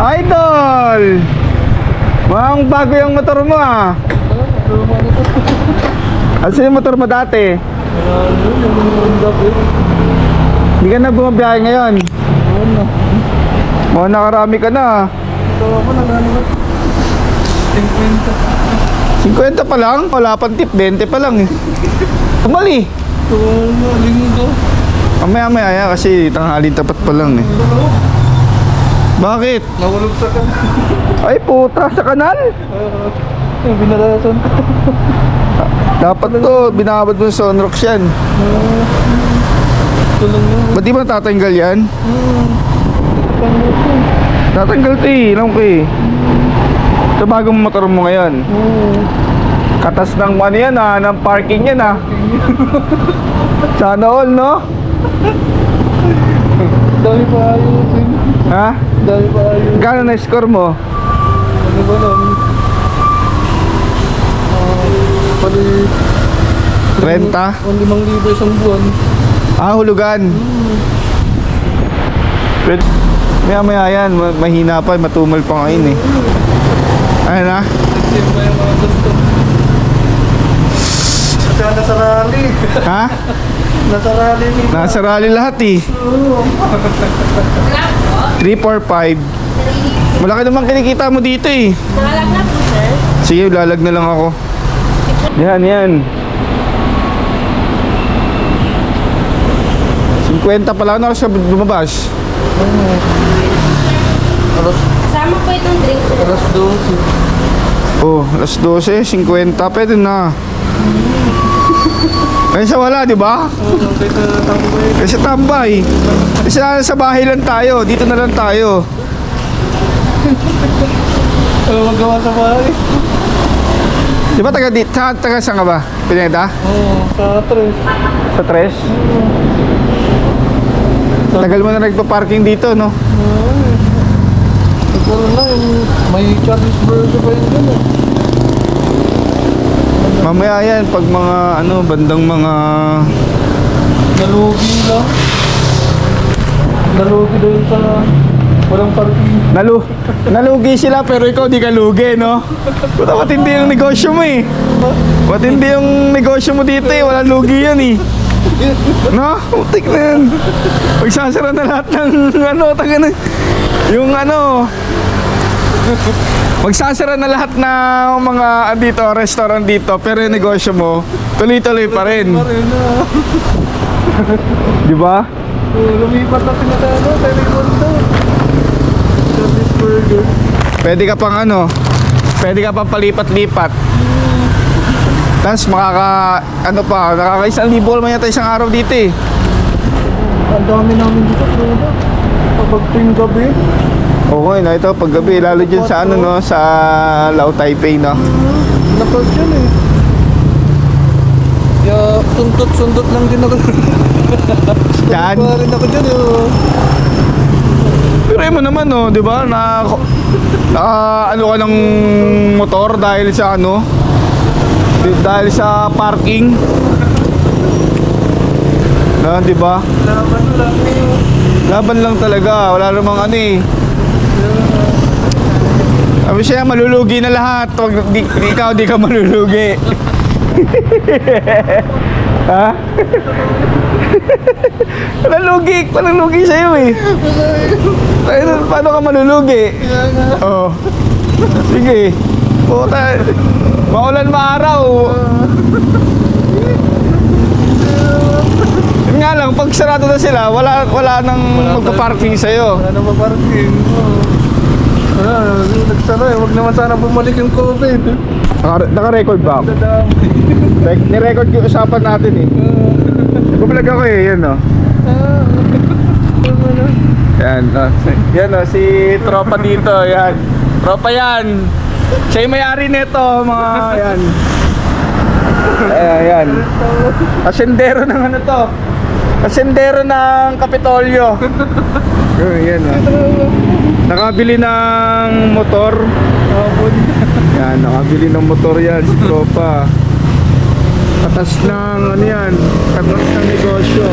Idol! Mukhang bago yung motor mo ah. Ano yung motor mo dati? Hindi ka na bumabiyahe ngayon? Mga nakarami ka na. 50 pa lang? Wala pang tip, 20 pa lang eh. Tumali. Mamaya yan kasi tanghali tapat pa lang eh. Bakit? Nahulog sa kanal. Ay puta, sa kanal? Binarasan. Dapat to, binabad mo sa sunrocks yan. Tulong yun. Ba't di ba tatanggal yan? Tatanggal to eh, ilang ko eh. Ito bagong motor mo ngayon. Katas ng ano yan ah, ng parking yan ah. Sana all no? Dami pa ayusin. Ha? Dami pa ayusin. Gano'n na score mo? Ano ba lang? Pali 30? 5,000 isang buwan. Ah, hulugan. Maya yan, mahina pa, matumal pa ngayon eh. Ano na? Nag-save pa yung mga gusto. Kasi nasa rally. Ha? Nasa rally nila. Nasa rally lahat eh. 3, 4, 5. Malaki naman kinikita mo dito eh. Nakalag na po, sir. Sige, lalag na lang ako. Yan. 50 pa lang na siya lumabas. Kasama po itong drink, sir. Alas 12. Oh, alas 12, 50, pwede na. Kaysa wala, di ba? Kaysa tambay. Kaysa tambay. Kasi sa bahay lang tayo, dito na lang tayo. Magawa sa bahay. Di ba taga saan ka ba? Pineda? Oo, sa 3. Sa Tres? Tagal mo na nagpa-parking dito, no? Siguro na yung may Chinese burger pa yun dyan eh. Mamaya yan, pag mga bandang mga... Nalugi lang. Nalugi doon sa walang parking. Nalugi sila pero ikaw di ka lugi, no? Puta, matindi yung negosyo mo eh. Matindi yung negosyo mo dito eh, walang lugi yan eh. No? Utik na yan. Pagsasara na lahat ng taga na. Yung magsasara na lahat ng mga dito, restaurant dito, pero yung negosyo mo, tuloy-tuloy pa rin. Di ba? Lumipat na sila sa Telemundo. Chinese burger. Pwede ka pang palipat-lipat. Tapos nakaka 1,000 naman yata isang araw dito eh. Ang dami namin dito, bro. Kapag tuwing gabi. Okay na ito paggabi, lalo dyan sa sa Lao Taipei, no? Lakas yun eh. Kaya sundot lang din ako. Yan. Pa rin ako dyan eh. Pero mo naman, no, di ba? Ka ng motor dahil sa dahil sa parking. No, di ba? Laban lang eh. Laban lang talaga, wala namang Sabi siya, malulugi na lahat. Ikaw, di ka malulugi. Ha? Walang lugi sa'yo eh. Paano ka malulugi? Oh. Sige. Puta. Maulan maaraw. Yun nga lang, pag sarado na sila, wala nang magpa-parking sa'yo. Wala nang parking. Nagsara eh. Huwag naman sana bumalik yung COVID. Naka-record ba ako? Ni-record yung usapan natin eh. Nag-vlog ako eh, yan o. Yan o, si tropa dito, yan. Tropa yan. Siya yung may-ari nito, mga yan. Ayan. Asendero ng to. Asendero ng Kapitolyo. Yan o. Nakabili ng motor. Yan, nakabili ng motor yan si tropa. Katas ng katas ng negosyo.